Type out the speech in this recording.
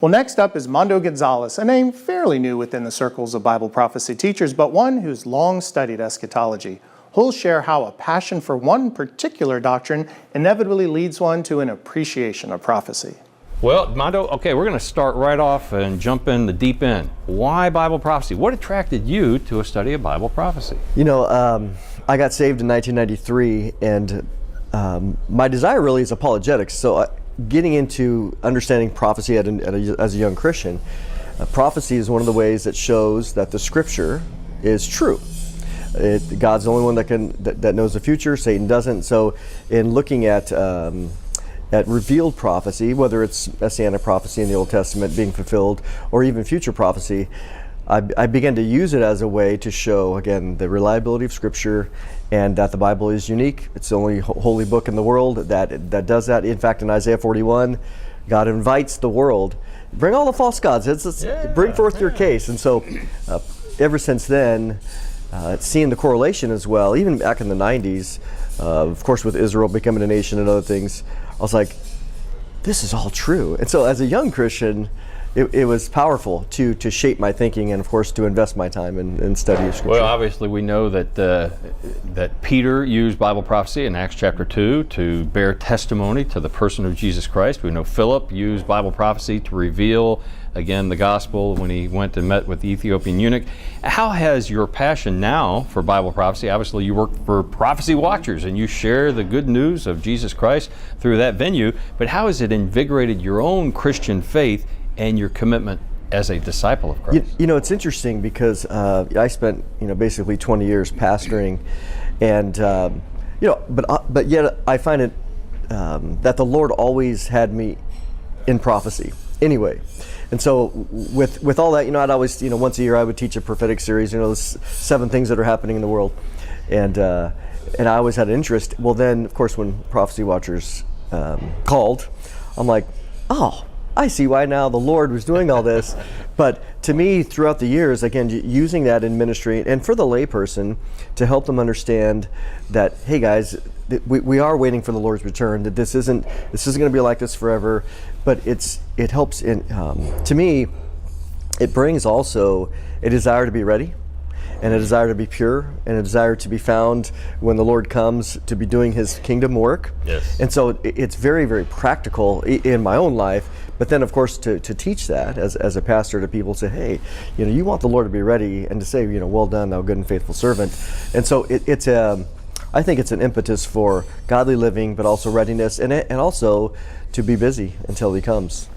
Well, next up is Mondo Gonzales, a name fairly new within the circles of Bible prophecy teachers, but one who's long studied eschatology. He'll share how a passion for one particular doctrine inevitably leads one to an appreciation of prophecy. Well, Mondo, okay, we're going to start right off and jump in the deep end. Why Bible prophecy? What attracted you to a study of Bible prophecy? You know, I got saved in 1993, and my desire really is apologetics. So getting into understanding prophecy as a young Christian, prophecy is one of the ways that shows that the Scripture is true. God's the only one that knows the future. Satan doesn't. So, in looking at revealed prophecy, whether it's messianic prophecy in the Old Testament being fulfilled, or even future prophecy, I began to use it as a way to show, again, the reliability of Scripture and that the Bible is unique. It's the only holy book in the world that does that. In fact, in Isaiah 41, God invites the world, bring all the false gods, bring forth your case. And so ever since then, seeing the correlation as well, even back in the 90s, of course with Israel becoming a nation and other things, I was like, this is all true. And so as a young Christian, it was powerful to shape my thinking and, of course, to invest my time in study of Scripture. Well, obviously we know that Peter used Bible prophecy in Acts chapter 2 to bear testimony to the person of Jesus Christ. We know Philip used Bible prophecy to reveal, again, the gospel when he went and met with the Ethiopian eunuch. How has your passion now for Bible prophecy, obviously you work for Prophecy Watchers and you share the good news of Jesus Christ through that venue, but how has it invigorated your own Christian faith and your commitment as a disciple of Christ? You know, it's interesting because I spent, basically 20 years pastoring, and but yet I find it that the Lord always had me in prophecy anyway. And so with all that, I'd always, once a year I would teach a prophetic series, the 7 things that are happening in the world, and I always had an interest. Well, then of course when Prophecy Watchers called, I'm like, oh, I see why now the Lord was doing all this. But to me, throughout the years, again, using that in ministry and for the layperson to help them understand that, hey guys, we are waiting for the Lord's return, that this isn't going to be like this forever, but it helps in, to me, it brings also a desire to be ready, and a desire to be pure, and a desire to be found when the Lord comes to be doing His kingdom work. Yes. And so it's very, very practical in my own life, but then of course to teach that as a pastor to people, say, hey, you want the Lord to be ready, and to say, well done, thou good and faithful servant. And so I think it's an impetus for godly living, but also readiness, and also to be busy until He comes.